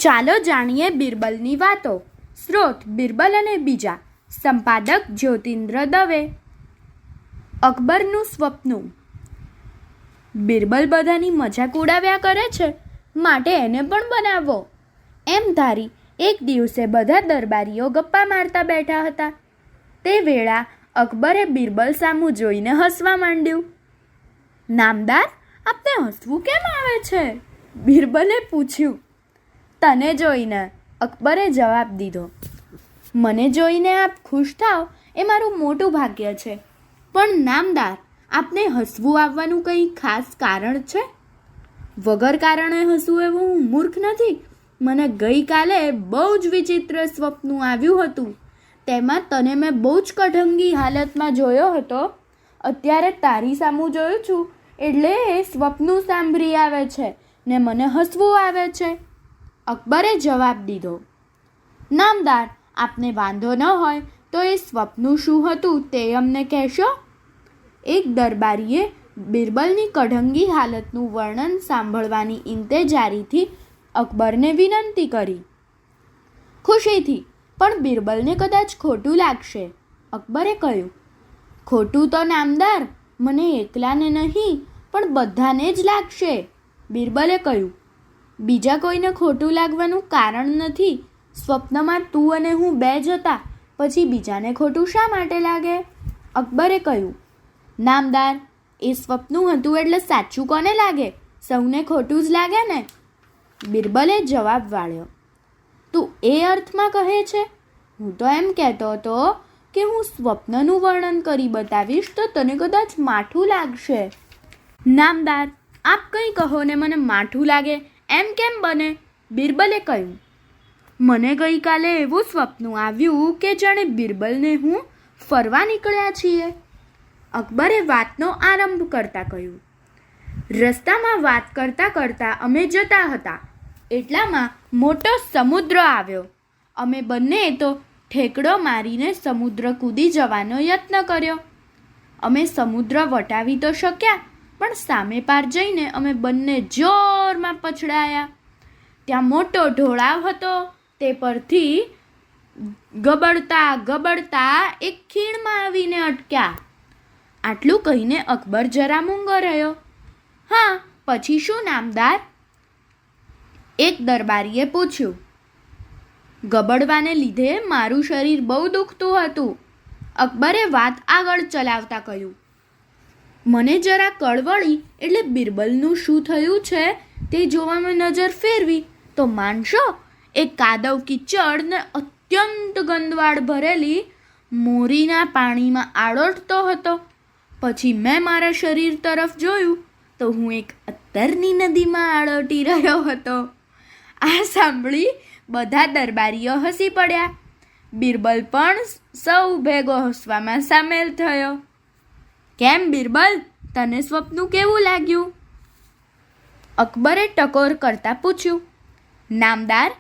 ચાલો જાણીએ બિરબલની વાતો. સ્ત્રોત બિરબલ અને બીજા. સંપાદક જ્યોતિન્દ્ર દવે. અકબરનું સ્વપ્નું. બિરબલ બધાની મજાક ઉડાવ્યા કરે છે, માટે એને પણ બનાવો એમ ધારી એક દિવસે બધા દરબારીઓ ગપ્પા મારતા બેઠા હતા. તે વેળા અકબરે બિરબલ સામું જોઈને હસવા માંડ્યું. નામદાર, આપને હસવું કેમ આવે છે? બિરબલે પૂછ્યું. તને જોઈને, અકબરે જવાબ દીધો. મને જોઈને આપ ખુશ થાવ એ મારું મોટું ભાગ્ય છે, પણ નામદાર, આપને હસવું આવવાનું કંઈ ખાસ કારણ છે? વગર કારણે હસવું એવું હું મૂર્ખ નથી. મને ગઈકાલે બહુ જ વિચિત્ર સ્વપ્નું આવ્યું હતું. તેમાં તને મેં બહુ જ કઢંગી હાલતમાં જોયો હતો. અત્યારે તારી સામું જોયું છું એટલે એ સ્વપ્નું સાંભળી આવે છે ને મને હસવું આવે છે. અકબરે જવાબ દીધો. નામદાર, આપને વાંધો ન હોય તો એ સ્વપ્નું શું હતું તે અમને કહેશો? એક દરબારીએ બિરબલની કઢંગી હાલતનું વર્ણન સાંભળવાની ઇંતેજારીથી અકબરને વિનંતી કરી. ખુશીથી, પણ બિરબલને કદાચ ખોટું લાગશે. અકબરે કહ્યું. ખોટું તો નામદાર મને એકલાને નહીં પણ બધાને જ લાગશે. બિરબલે કહ્યું. બીજા કોઈને ખોટું લાગવાનું કારણ નથી. સ્વપ્નમાં તું અને હું બે જ હતા, પછી બીજાને ખોટું શા માટે લાગે? અકબરે કહ્યું. નામદાર, એ સ્વપ્નું હતું એટલે સાચું કોને લાગે? સૌને ખોટું જ લાગે ને. બિરબલે જવાબ વાળ્યો. તું એ અર્થમાં કહે છે? હું તો એમ કહેતો હતો કે હું સ્વપ્નનું વર્ણન કરી બતાવીશ તો તને કદાચ માઠું લાગશે. નામદાર, આપ કંઈ કહો ને મને માઠું લાગે એમ કેમ બને? બિરબલે કહ્યું. મને ગઈકાલે એવું સ્વપ્નું આવ્યું કે જાણે બિરબલને હું ફરવા નીકળ્યા છીએ. અકબરે વાતનો આરંભ કરતા કહ્યું. રસ્તામાં વાત કરતાં કરતાં અમે જતા હતા, એટલામાં મોટો સમુદ્ર આવ્યો. અમે બંને તો ઠેકડો મારીને સમુદ્ર કૂદી જવાનો યત્ન કર્યો. અમે સમુદ્ર વટાવી તો શક્યા, પણ સામે પાર જઈને અમે બંને જોરમાં પછડાયા. ત્યાં મોટો ઢોળાવ હતો. તે પરથી ગબડતા ગબડતા એક ખીણમાં આવીને અટક્યા. આટલું કહીને અકબર જરા મૂંગો રહ્યો. હા, પછી શું નામદાર? એક દરબારીએ પૂછ્યું. ગબડવાને લીધે મારું શરીર બહુ દુખતું હતું. અકબરે વાત આગળ ચલાવતા કહ્યું. મને જરા કળવળી એટલે બિરબલનું શું થયું છે તે જોવામાં નજર ફેરવી તો માનશો, એ કાદવ કિચડ ને અત્યંત ગંદવાડ ભરેલી મોરીના પાણીમાં આળોટતો હતો. પછી મેં મારા શરીર તરફ જોયું તો હું એક અત્તરની નદીમાં આળોટી રહ્યો હતો. આ સાંભળી બધા દરબારીઓ હસી પડ્યા. બિરબલ પણ સૌ ભેગો હસવામાં સામેલ થયો. કેમ બિરબલ, તને સ્વપ્નું કેવું લાગ્યું? અકબરે ટકોર કરતા પૂછ્યું. નામદાર,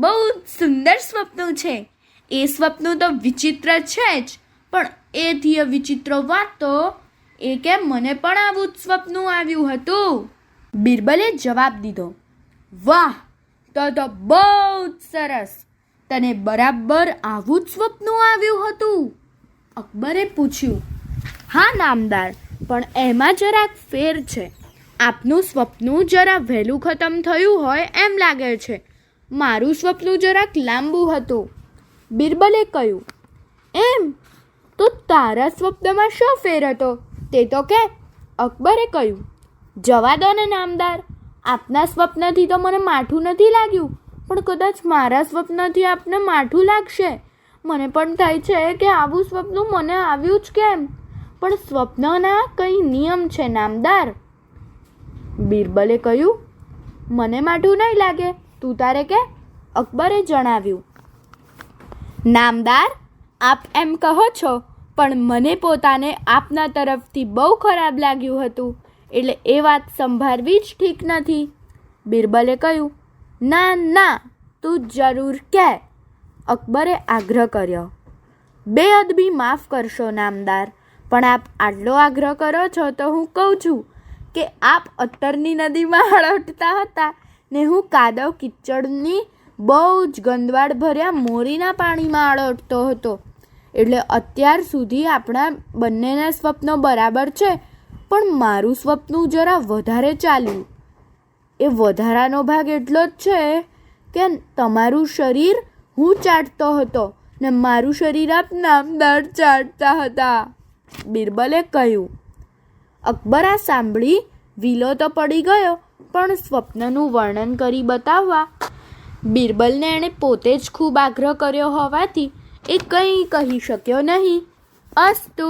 બહુ સુંદર સ્વપ્નું છે. એ સ્વપ્નું તો વિચિત્ર છે જ, પણ એથી વિચિત્ર વાત તો એ કે મને પણ આવું જ સ્વપ્નું આવ્યું હતું. બિરબલે જવાબ દીધો. વાહ, તો બહુ જ સરસ. તને બરાબર આવું જ સ્વપ્નું આવ્યું હતું? અકબરે પૂછ્યું. હા નામદાર, પણ એમાં જરાક ફેર છે. આપનું સ્વપ્નું જરા વહેલું ખતમ થયું હોય એમ લાગે છે. મારું સ્વપ્નું જરાક લાંબુ હતું. બિરબલે કહ્યું. એમ? તો તારા સ્વપ્નમાં શો ફેર હતો તે તો કે? અકબરે કહ્યું. જવા દો ને નામદાર, આપના સ્વપ્નથી તો મને માઠું નથી લાગ્યું, પણ કદાચ મારા સ્વપ્નથી આપને માઠું લાગશે. મને પણ થાય છે કે આવું સ્વપ્નું મને આવ્યું જ કેમ? પણ સ્વપ્નના કંઈ નિયમ છે નામદાર. બિરબલે કહ્યું. મને માઠું નહીં લાગે, તું તારે કે? અકબરે જણાવ્યું. નામદાર, આપ એમ કહો છો, પણ મને પોતાને આપના તરફથી બહુ ખરાબ લાગ્યું હતું, એટલે એ વાત સંભાળવી જ ઠીક નથી. બિરબલે કહ્યું. ના ના, તું જરૂર કહે. અકબરે આગ્રહ કર્યો. બેઅદબી માફ કરશો નામદાર, પણ આપ આટલો આગ્રહ કરો છો તો હું કહું છું કે આપ અત્તરની નદીમાં હળવટતા હતા ને હું કાદવ કિચડની બહુ જ ગંદવાડ ભર્યા મોરીના પાણીમાં આળોટતો હતો. એટલે અત્યાર સુધી આપણા બંનેના સ્વપ્નો બરાબર છે, પણ મારું સ્વપ્ન જરા વધારે ચાલ્યું. એ વધારાનો ભાગ એટલો જ છે કે તમારું શરીર હું ચાટતો હતો ને મારું શરીર આપ નામદાર ચાટતા હતા, બિરબલે કહ્યું. અકબર આ સાંભળી વિલો તો પડી ગયો, પણ સ્વપ્નનું વર્ણન કરી બતાવવા બિરબલને એણે પોતે જ ખૂબ આગ્રહ કર્યો હોવાથી એ કંઈ કહી શક્યો નહીં. અસ્તુ.